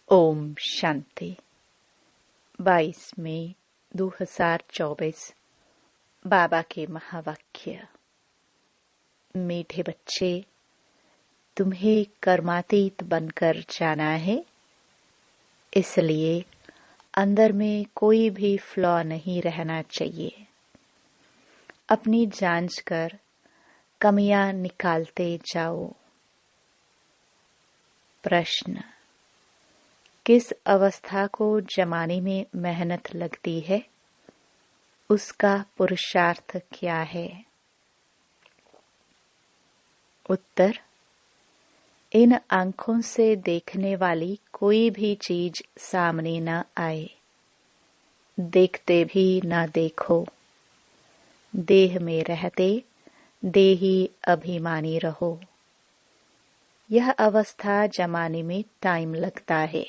ओम शांति। 22 मई 2024। बाबा के महावाक्य। मीठे बच्चे, तुम्हें कर्मातीत बनकर जाना है, इसलिए अंदर में कोई भी फ्लॉ नहीं रहना चाहिए। अपनी जांच कर कमियां निकालते जाओ। प्रश्न: किस अवस्था को जमाने में मेहनत लगती है, उसका पुरुषार्थ क्या है? उत्तर: इन आंखों से देखने वाली कोई भी चीज सामने न आए, देखते भी न देखो। देह में रहते देही अभिमानी रहो। यह अवस्था जमाने में टाइम लगता है।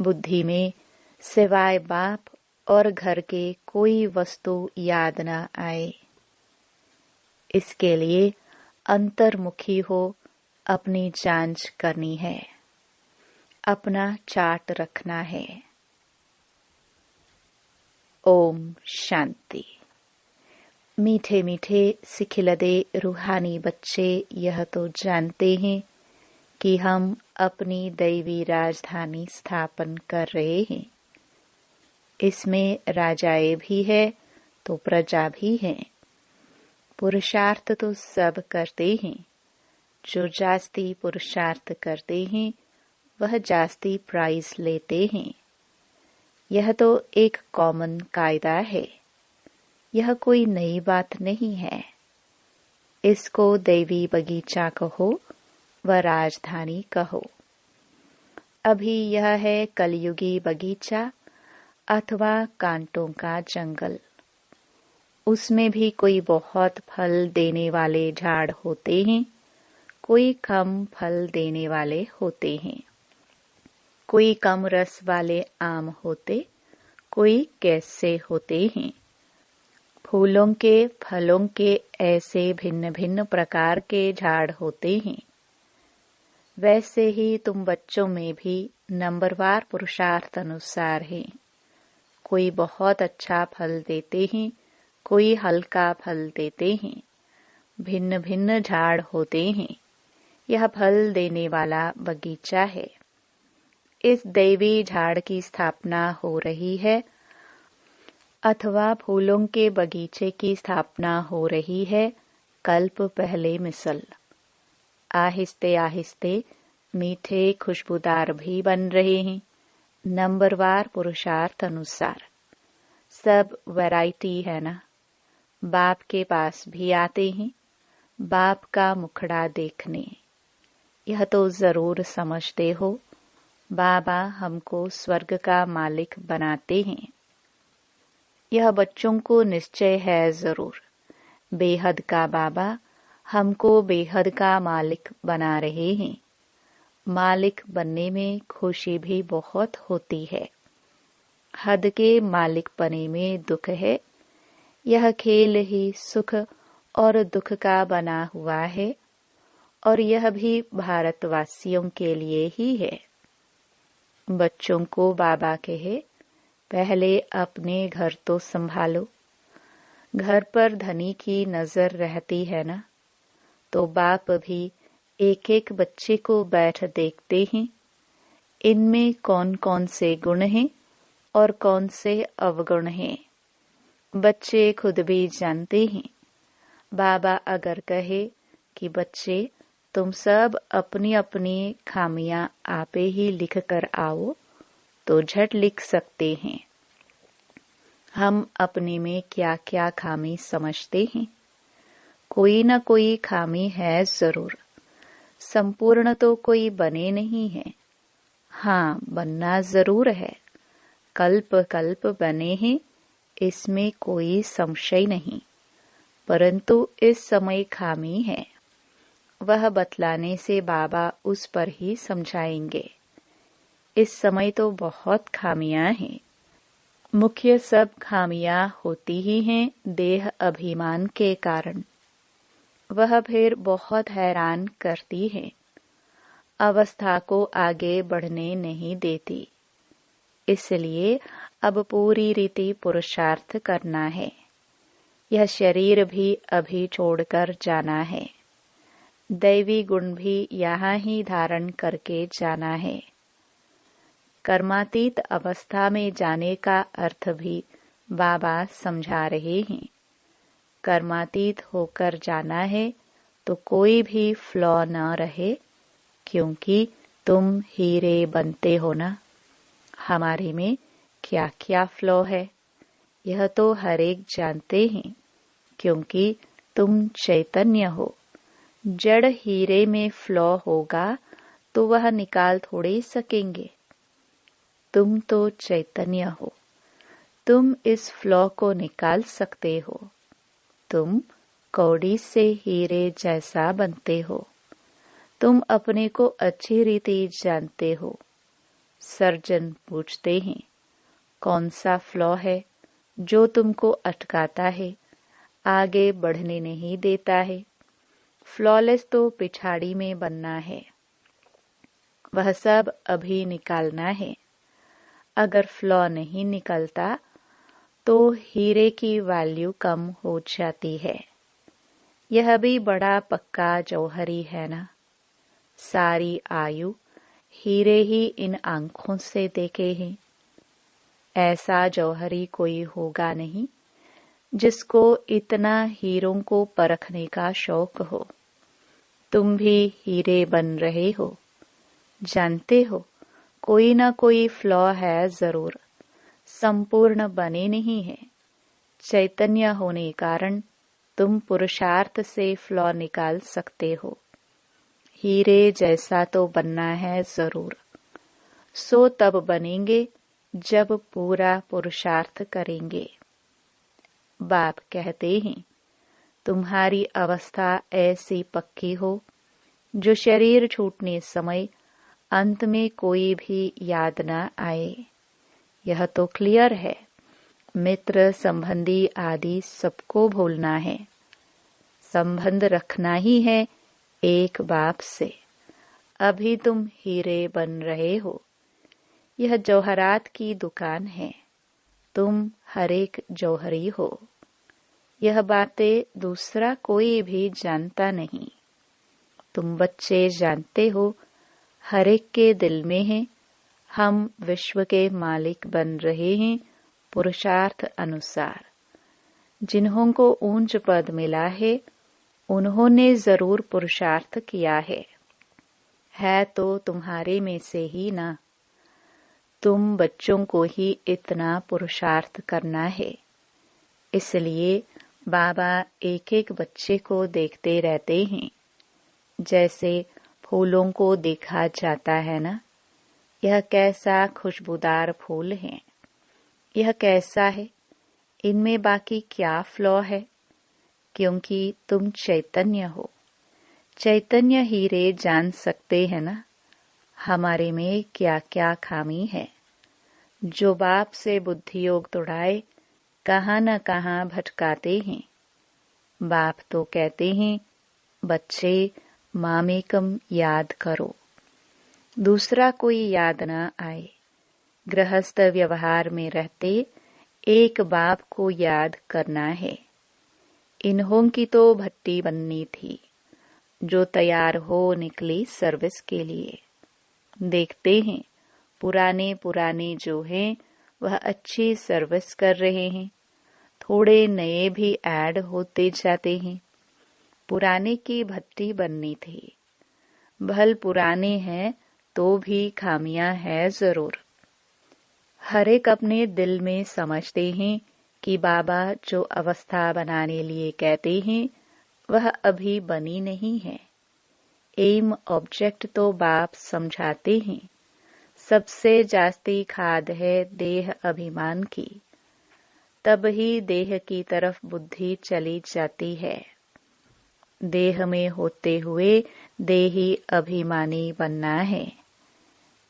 बुद्धि में सिवाय बाप और घर के कोई वस्तु याद न आए। इसके लिए अंतर्मुखी हो अपनी जांच करनी है, अपना चार्ट रखना है। ओम शांति। मीठे मीठे सिखिलदे रूहानी बच्चे यह तो जानते हैं कि हम अपनी दैवी राजधानी स्थापन कर रहे हैं। इसमें राजाए भी है तो प्रजा भी है। पुरुषार्थ तो सब करते हैं। जो जास्ती पुरुषार्थ करते हैं वह जास्ती प्राइज लेते हैं। यह तो एक कॉमन कायदा है। यह कोई नई बात नहीं है। इसको दैवी बगीचा कहो व राजधानी कहो। अभी यह है कलयुगी बगीचा अथवा कांटों का जंगल। उसमें भी कोई बहुत फल देने वाले झाड़ होते हैं, कोई कम फल देने वाले होते हैं। कोई कम रस वाले आम होते, कोई कैसे होते हैं। फूलों के फलों के ऐसे भिन्न भिन्न प्रकार के झाड़ होते हैं। वैसे ही तुम बच्चों में भी नंबरवार पुरुषार्थ अनुसार है। कोई बहुत अच्छा फल देते हैं, कोई हल्का फल देते हैं। भिन्न भिन्न झाड़ होते हैं। यह फल देने वाला बगीचा है। इस दैवी झाड़ की स्थापना हो रही है अथवा फूलों के बगीचे की स्थापना हो रही है। कल्प पहले मिसल। आहिस्ते आहिस्ते मीठे खुशबूदार भी बन रहे हैं। नंबरवार पुरुषार्थ अनुसार। सब वैरायटी है ना। बाप के पास भी आते हैं, बाप का मुखड़ा देखने। यह तो जरूर समझते हो, बाबा हमको स्वर्ग का मालिक बनाते हैं। यह बच्चों को निश्चय है जरूर। बेहद का बाबा हमको बेहद का मालिक बना रहे हैं। मालिक बनने में खुशी भी बहुत होती है। हद के मालिक बने में दुख है। यह खेल ही सुख और दुख का बना हुआ है और यह भी भारतवासियों के लिए ही है। बच्चों को बाबा कहे, पहले अपने घर तो संभालो। घर पर धनी की नजर रहती है ना, तो बाप भी एक एक बच्चे को बैठ देखते हैं। इनमें कौन कौन से गुण हैं और कौन से अवगुण हैं, बच्चे खुद भी जानते हैं। बाबा अगर कहे कि बच्चे तुम सब अपनी अपनी खामियां आपे ही लिख कर आओ, तो झट लिख सकते हैं। हम अपने में क्या क्या खामी समझते हैं। कोई न कोई खामी है जरूर। संपूर्ण तो कोई बने नहीं है। हाँ, बनना जरूर है। कल्प कल्प बने हैं, इसमें कोई संशय नहीं। परंतु इस समय खामी है। वह बतलाने से बाबा उस पर ही समझाएंगे। इस समय तो बहुत खामियां हैं। मुख्य सब खामियां होती ही हैं देह अभिमान के कारण। वह फिर बहुत हैरान करती है। अवस्था को आगे बढ़ने नहीं देती। इसलिए अब पूरी रीति पुरुषार्थ करना है। यह शरीर भी अभी छोड़कर जाना है। दैवी गुण भी यहाँ ही धारण करके जाना है। कर्मातीत अवस्था में जाने का अर्थ भी बाबा समझा रहे हैं। कर्मातीत होकर जाना है तो कोई भी फ्लॉ न रहे, क्योंकि तुम हीरे बनते हो ना। हमारे में क्या क्या फ्लॉ है यह तो हर एक जानते हैं, क्योंकि तुम चैतन्य हो। जड़ हीरे में फ्लॉ होगा तो वह निकाल थोड़े सकेंगे। तुम तो चैतन्य हो, तुम इस फ्लॉ को निकाल सकते हो। तुम कौड़ी से हीरे जैसा बनते हो। तुम अपने को अच्छी रीति जानते हो। सर्जन पूछते हैं, कौन सा फ्लॉ है जो तुमको अटकाता है, आगे बढ़ने नहीं देता है? फ्लॉलेस तो पिछाड़ी में बनना है। वह सब अभी निकालना है। अगर फ्लॉ नहीं निकलता तो हीरे की वैल्यू कम हो जाती है। यह भी बड़ा पक्का जौहरी है ना। सारी आयु हीरे ही इन आंखों से देखे हैं। ऐसा जौहरी कोई होगा नहीं जिसको इतना हीरों को परखने का शौक हो। तुम भी हीरे बन रहे हो। जानते हो कोई ना कोई फ्लॉ है जरूर, संपूर्ण बने नहीं है। चैतन्य होने कारण तुम पुरुषार्थ से फ्लॉ निकाल सकते हो। हीरे जैसा तो बनना है जरूर। सो तब बनेंगे जब पूरा पुरुषार्थ करेंगे। बाप कहते हैं, तुम्हारी अवस्था ऐसी पक्की हो जो शरीर छूटने समय अंत में कोई भी याद न आए। यह तो क्लियर है। मित्र संबंधी आदि सबको भूलना है। संबंध रखना ही है एक बाप से। अभी तुम हीरे बन रहे हो। यह जौहरात की दुकान है। तुम हर एक जौहरी हो। यह बातें दूसरा कोई भी जानता नहीं। तुम बच्चे जानते हो, हर एक के दिल में है हम विश्व के मालिक बन रहे हैं पुरुषार्थ अनुसार। जिन्हों को ऊंच पद मिला है उन्होंने जरूर पुरुषार्थ किया है तो तुम्हारे में से ही ना। तुम बच्चों को ही इतना पुरुषार्थ करना है। इसलिए बाबा एक एक बच्चे को देखते रहते हैं, जैसे फूलों को देखा जाता है ना। यह कैसा खुशबूदार फूल है, यह कैसा है, इनमें बाकी क्या फ्लॉ है? क्योंकि तुम चैतन्य हो। चैतन्य हीरे जान सकते हैं ना हमारे में क्या क्या खामी है। जो बाप से बुद्धि योग तोड़ाए कहाँ न कहाँ भटकाते हैं। बाप तो कहते हैं, बच्चे मामेकम याद करो, दूसरा कोई याद न आए। गृहस्थ व्यवहार में रहते एक बाप को याद करना है। इन्हों की तो भट्टी बननी थी जो तैयार हो निकली सर्विस के लिए। देखते हैं पुराने पुराने जो हैं वह अच्छी सर्विस कर रहे हैं। थोड़े नए भी ऐड होते जाते हैं। पुराने की भट्टी बननी थी। भल पुराने हैं तो भी खामियां है जरूर। हर एक अपने दिल में समझते हैं कि बाबा जो अवस्था बनाने लिए कहते हैं वह अभी बनी नहीं है। एम ऑब्जेक्ट तो बाप समझाते हैं। सबसे जास्ती खाद है देह अभिमान की। तब ही देह की तरफ बुद्धि चली जाती है। देह में होते हुए देही अभिमानी बनना है।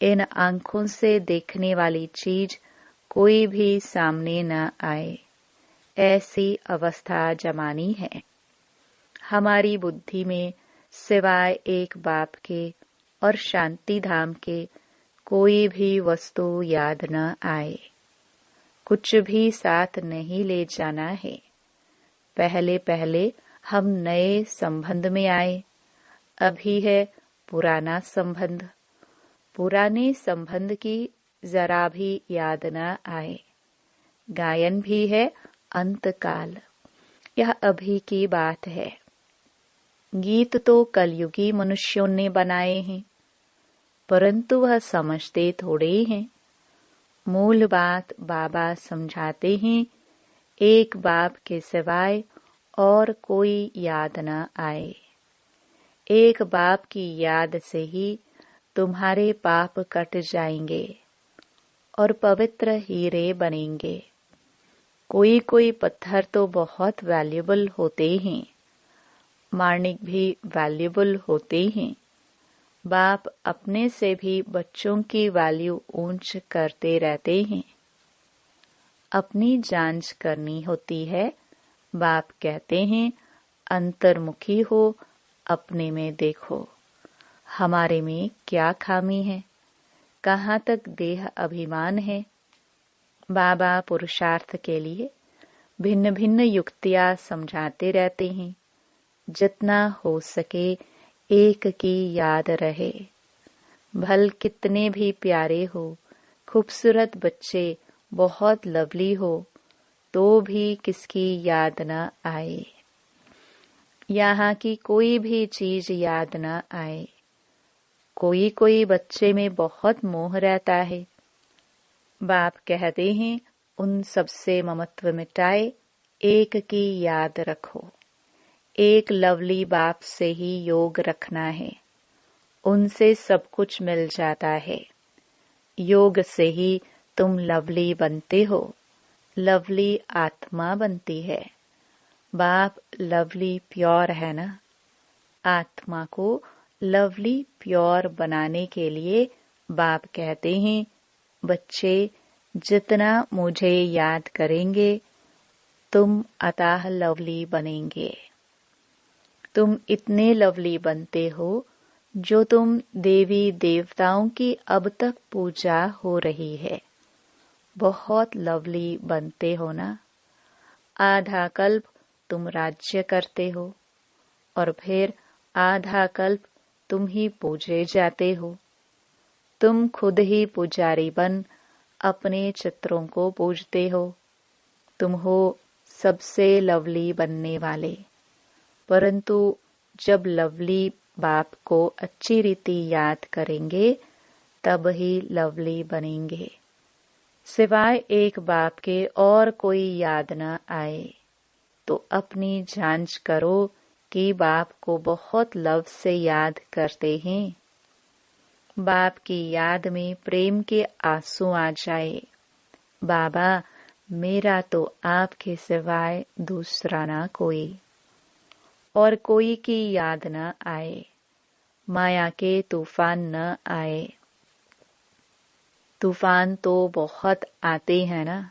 इन आंखों से देखने वाली चीज कोई भी सामने न आए, ऐसी अवस्था जमानी है। हमारी बुद्धि में सिवाय एक बाप के और शांति धाम के कोई भी वस्तु याद न आए। कुछ भी साथ नहीं ले जाना है। पहले पहले हम नए संबंध में आए, अभी है पुराना संबंध। पुराने संबंध की जरा भी याद न आए। गायन भी है अंतकाल, यह अभी की बात है। गीत तो कलयुगी मनुष्यों ने बनाए हैं, परंतु वह समझते थोड़े हैं। मूल बात बाबा समझाते हैं, एक बाप के सिवाय और कोई याद न आए। एक बाप की याद से ही तुम्हारे पाप कट जाएंगे और पवित्र हीरे बनेंगे। कोई कोई पत्थर तो बहुत वैल्यूबल होते हैं, माणिक भी वैल्यूबल होते हैं। बाप अपने से भी बच्चों की वैल्यू ऊंच करते रहते हैं। अपनी जांच करनी होती है। बाप कहते हैं, अंतर्मुखी हो, अपने में देखो, हमारे में क्या खामी है, कहाँ तक देह अभिमान है। बाबा पुरुषार्थ के लिए भिन्न भिन्न युक्तियां समझाते रहते हैं। जितना हो सके एक की याद रहे। भल कितने भी प्यारे हो, खूबसूरत बच्चे बहुत लवली हो, तो भी किसकी याद न आए। यहाँ की कोई भी चीज याद न आए। कोई कोई बच्चे में बहुत मोह रहता है। बाप कहते हैं, उन सबसे ममत्व मिटाए, एक की याद रखो। एक लवली बाप से ही योग रखना है, उनसे सब कुछ मिल जाता है। योग से ही तुम लवली बनते हो, लवली आत्मा बनती है। बाप लवली प्योर है ना। आत्मा को लवली प्योर बनाने के लिए बाप कहते हैं, बच्चे जितना मुझे याद करेंगे तुम अताह लवली बनेंगे। तुम इतने लवली बनते हो जो तुम देवी देवताओं की अब तक पूजा हो रही है। बहुत लवली बनते हो ना। आधा कल्प तुम राज्य करते हो और फिर आधा कल्प तुम ही पूजे जाते हो। तुम खुद ही पुजारी बन अपने चित्रों को पूजते हो। तुम हो सबसे लवली बनने वाले। परंतु जब लवली बाप को अच्छी रीति याद करेंगे तब ही लवली बनेंगे। सिवाय एक बाप के और कोई याद न आए तो अपनी जांच करो कि बाप को बहुत लव से याद करते हैं। बाप की याद में प्रेम के आंसू आ जाए। बाबा, मेरा तो आपके सिवाय दूसरा ना कोई, और कोई की याद न आए। माया के तूफान न आए। तूफान तो बहुत आते हैं ना।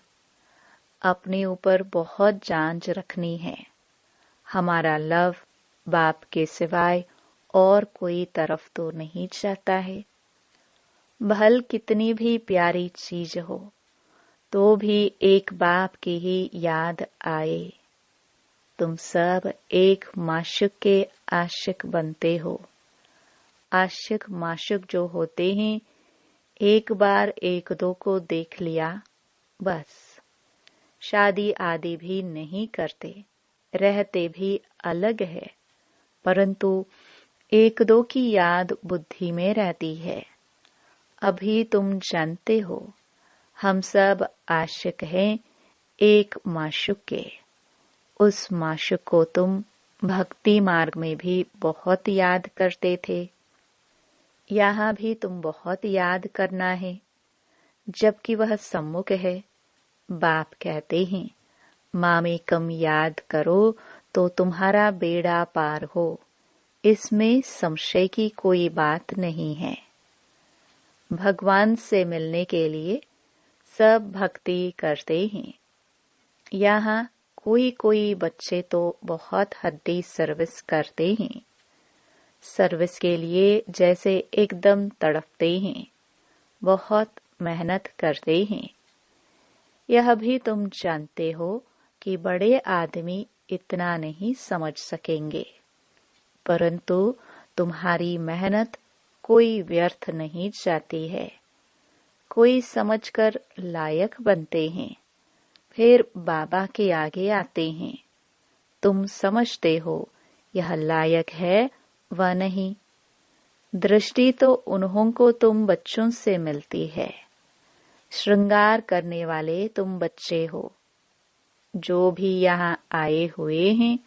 अपने ऊपर बहुत जांच रखनी है। हमारा लव बाप के सिवाय और कोई तरफ तो नहीं जाता है। भल कितनी भी प्यारी चीज हो तो भी एक बाप की ही याद आए। तुम सब एक माशुक के आशिक बनते हो। आशिक माशुक जो होते हैं, एक बार एक दो को देख लिया बस, शादी आदि भी नहीं करते, रहते भी अलग है, परंतु एक दो की याद बुद्धि में रहती है। अभी तुम जानते हो हम सब आशिक हैं एक माशुक के। उस माशुक को तुम भक्ति मार्ग में भी बहुत याद करते थे। यहाँ भी तुम बहुत याद करना है, जबकि वह सम्मुख है। बाप कहते हैं, मामेकम याद करो तो तुम्हारा बेड़ा पार हो। इसमें संशय की कोई बात नहीं है। भगवान से मिलने के लिए सब भक्ति करते हैं। यहाँ कोई कोई बच्चे तो बहुत हद्दी सर्विस करते हैं। सर्विस के लिए जैसे एकदम तड़पते हैं, बहुत मेहनत करते हैं। यह भी तुम जानते हो कि बड़े आदमी इतना नहीं समझ सकेंगे, परंतु तुम्हारी मेहनत कोई व्यर्थ नहीं जाती है। कोई समझकर लायक बनते हैं, फिर बाबा के आगे आते हैं। तुम समझते हो यह लायक है व नहीं। दृष्टि तो उन्हों को तुम बच्चों से मिलती है। श्रृंगार करने वाले तुम बच्चे हो। जो भी यहाँ आए हुए हैं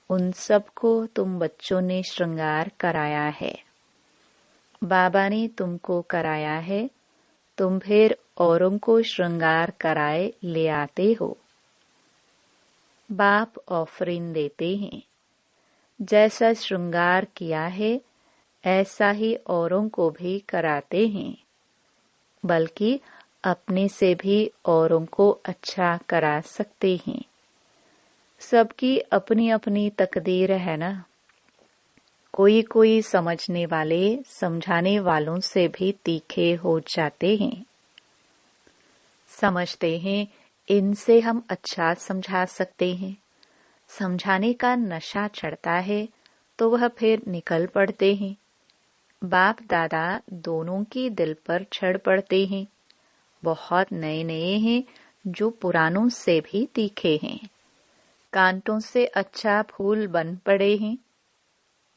उन सबको तुम बच्चों ने श्रृंगार कराया है। बाबा ने तुमको कराया है, तुम फिर औरों को श्रृंगार कराए ले आते हो। बाप ऑफरिंग देते हैं। जैसा श्रृंगार किया है ऐसा ही औरों को भी कराते हैं, बल्कि अपने से भी औरों को अच्छा करा सकते हैं। सबकी अपनी अपनी तकदीर है ना। कोई कोई समझने वाले समझाने वालों से भी तीखे हो जाते हैं। समझते हैं इनसे हम अच्छा समझा सकते हैं। समझाने का नशा चढ़ता है तो वह फिर निकल पड़ते हैं। बाप दादा दोनों की दिल पर चढ़ पड़ते हैं। बहुत नए नए हैं जो पुरानों से भी तीखे हैं। कांटों से अच्छा फूल बन पड़े हैं।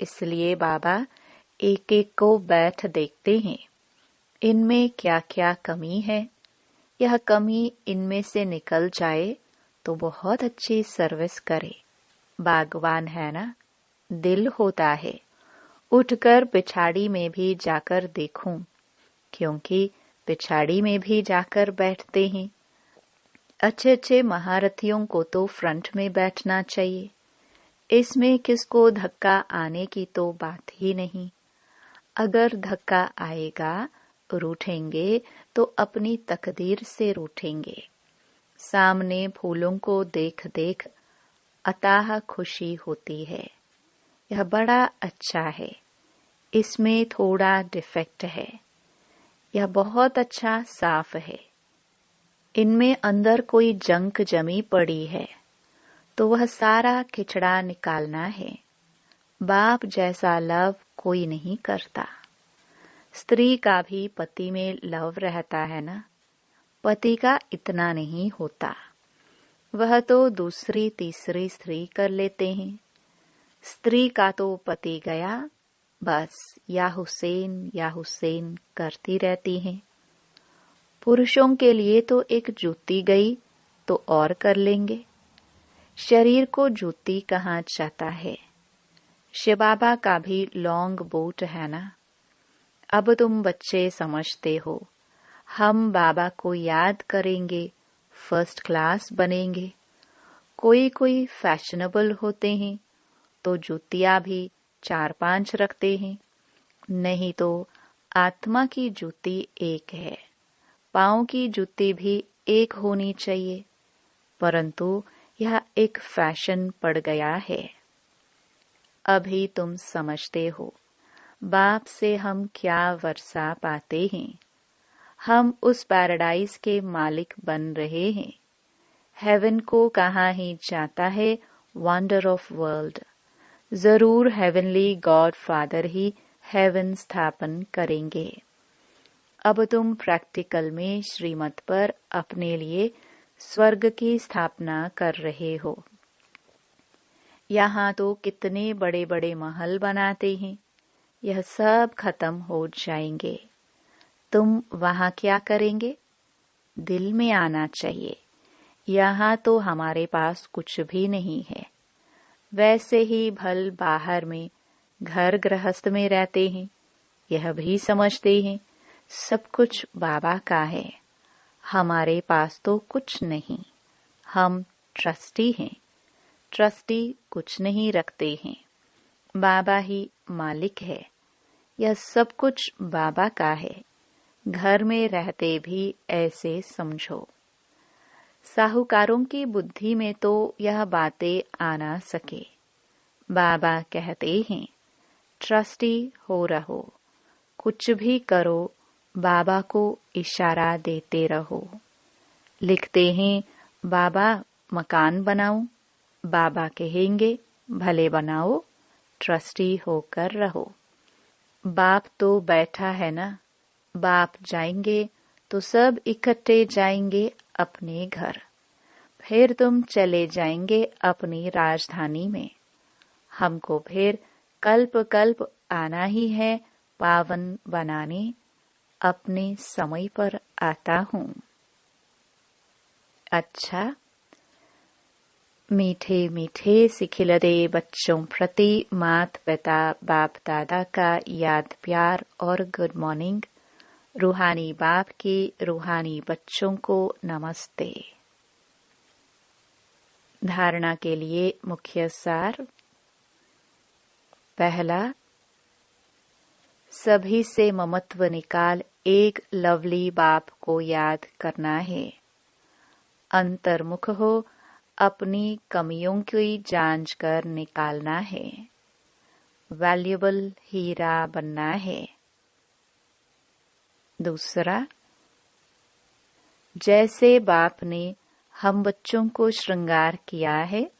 इसलिए बाबा एक एक को बैठ देखते हैं, इनमें क्या क्या कमी है। यह कमी इनमें से निकल जाए तो बहुत अच्छी सर्विस करे। बागवान है ना, दिल होता है। उठकर पिछाड़ी में भी जाकर देखूं, क्योंकि पिछाड़ी में भी जाकर बैठते हैं। अच्छे अच्छे महारथियों को तो फ्रंट में बैठना चाहिए। इसमें किसको धक्का आने की तो बात ही नहीं। अगर धक्का आएगा रूठेंगे तो अपनी तकदीर से रूठेंगे। सामने फूलों को देख देख अताह खुशी होती है। यह बड़ा अच्छा है। इसमें थोड़ा डिफेक्ट है। यह बहुत अच्छा साफ है। इनमें अंदर कोई जंक जमी पड़ी है तो वह सारा किचड़ा निकालना है। बाप जैसा लव कोई नहीं करता। स्त्री का भी पति में लव रहता है ना, पति का इतना नहीं होता। वह तो दूसरी तीसरी स्त्री कर लेते हैं। स्त्री का तो पति गया, बस या हुसैन करती रहती हैं। पुरुषों के लिए तो एक जूती गई तो और कर लेंगे। शरीर को जूती कहाँ जाता है। शिव बाबा का भी लॉन्ग बूट है ना। अब तुम बच्चे समझते हो, हम बाबा को याद करेंगे, फर्स्ट क्लास बनेंगे। कोई कोई फैशनेबल होते हैं तो जूतियां भी 4-5 रखते हैं। नहीं तो आत्मा की जूती एक है, पांव की जूती भी एक होनी चाहिए, परंतु यह एक फैशन पड़ गया है। अभी तुम समझते हो बाप से हम क्या वर्षा पाते हैं। हम उस पैराडाइज के मालिक बन रहे हैं। हेवन को कहाँ ही जाता है वंडर ऑफ वर्ल्ड। जरूर हेवनली गॉड फादर ही हेवन स्थापन करेंगे। अब तुम प्रैक्टिकल में श्रीमत पर अपने लिए स्वर्ग की स्थापना कर रहे हो। यहाँ तो कितने बड़े बड़े महल बनाते हैं, यह सब खत्म हो जाएंगे। तुम वहाँ क्या करेंगे? दिल में आना चाहिए। यहाँ तो हमारे पास कुछ भी नहीं है। वैसे ही भल बाहर में घर गृहस्थ में रहते हैं, यह भी समझते हैं सब कुछ बाबा का है। हमारे पास तो कुछ नहीं। हम ट्रस्टी हैं। ट्रस्टी कुछ नहीं रखते हैं। बाबा ही मालिक है। यह सब कुछ बाबा का है। घर में रहते भी ऐसे समझो। साहूकारों की बुद्धि में तो यह बातें आ ना सके। बाबा कहते हैं ट्रस्टी हो रहो। कुछ भी करो, बाबा को इशारा देते रहो। लिखते हैं, बाबा मकान बनाओ, बाबा कहेंगे भले बनाओ, ट्रस्टी होकर रहो। बाप तो बैठा है ना, बाप जाएंगे तो सब इकट्ठे जाएंगे अपने घर। फिर तुम चले जाएंगे अपनी राजधानी में। हमको फिर कल्प कल्प आना ही है पावन बनाने, अपने समय पर आता हूँ। अच्छा, मीठे मीठे सिखिलदे बच्चों प्रति माता पिता बाप दादा का याद प्यार और गुड मॉर्निंग। रूहानी बाप के रूहानी बच्चों को नमस्ते। धारणा के लिए मुख्य सार। पहला, सभी से ममत्व निकाल एक लवली बाप को याद करना है। अंतर्मुख हो, अपनी कमियों की जांच कर निकालना है। वैल्यूएबल हीरा बनना है। दूसरा, जैसे बाप ने हम बच्चों को श्रृंगार किया है,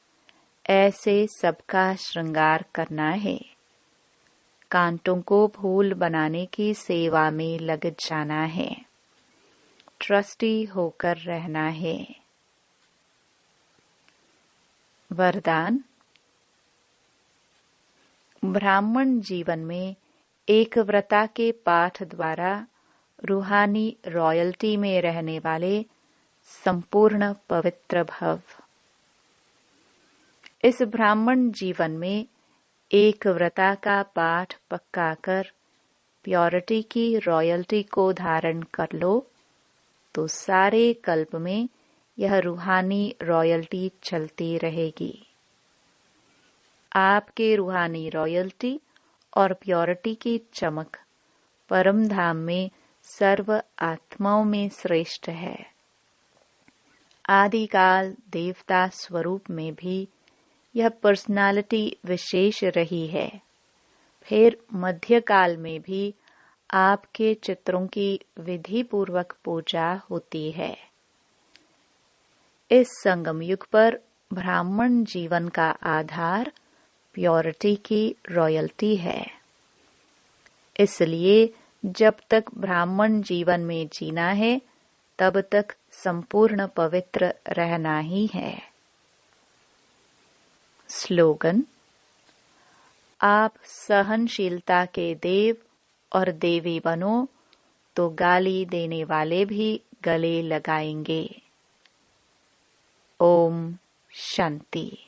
ऐसे सबका श्रृंगार करना है। कांटों को फूल बनाने की सेवा में लग जाना है। ट्रस्टी होकर रहना है। वरदान। ब्राह्मण जीवन में एक व्रता के पाठ द्वारा रूहानी रॉयल्टी में रहने वाले संपूर्ण पवित्र भव। इस ब्राह्मण जीवन में एक व्रता का पाठ पक्का कर प्योरिटी की रॉयल्टी को धारण कर लो तो सारे कल्प में यह रूहानी रॉयल्टी चलती रहेगी। आपके रूहानी रॉयल्टी और प्योरिटी की चमक परम धाम में सर्व आत्माओं में श्रेष्ठ है। आदिकाल देवता स्वरूप में भी यह पर्सनालिटी विशेष रही है। फिर मध्यकाल में भी आपके चित्रों की विधि पूर्वक पूजा होती है। इस संगम युग पर ब्राह्मण जीवन का आधार प्योरिटी की रॉयल्टी है। इसलिए जब तक ब्राह्मण जीवन में जीना है, तब तक संपूर्ण पवित्र रहना ही है। स्लोगन। आप सहनशीलता के देव और देवी बनो तो गाली देने वाले भी गले लगाएंगे। ओम शांति।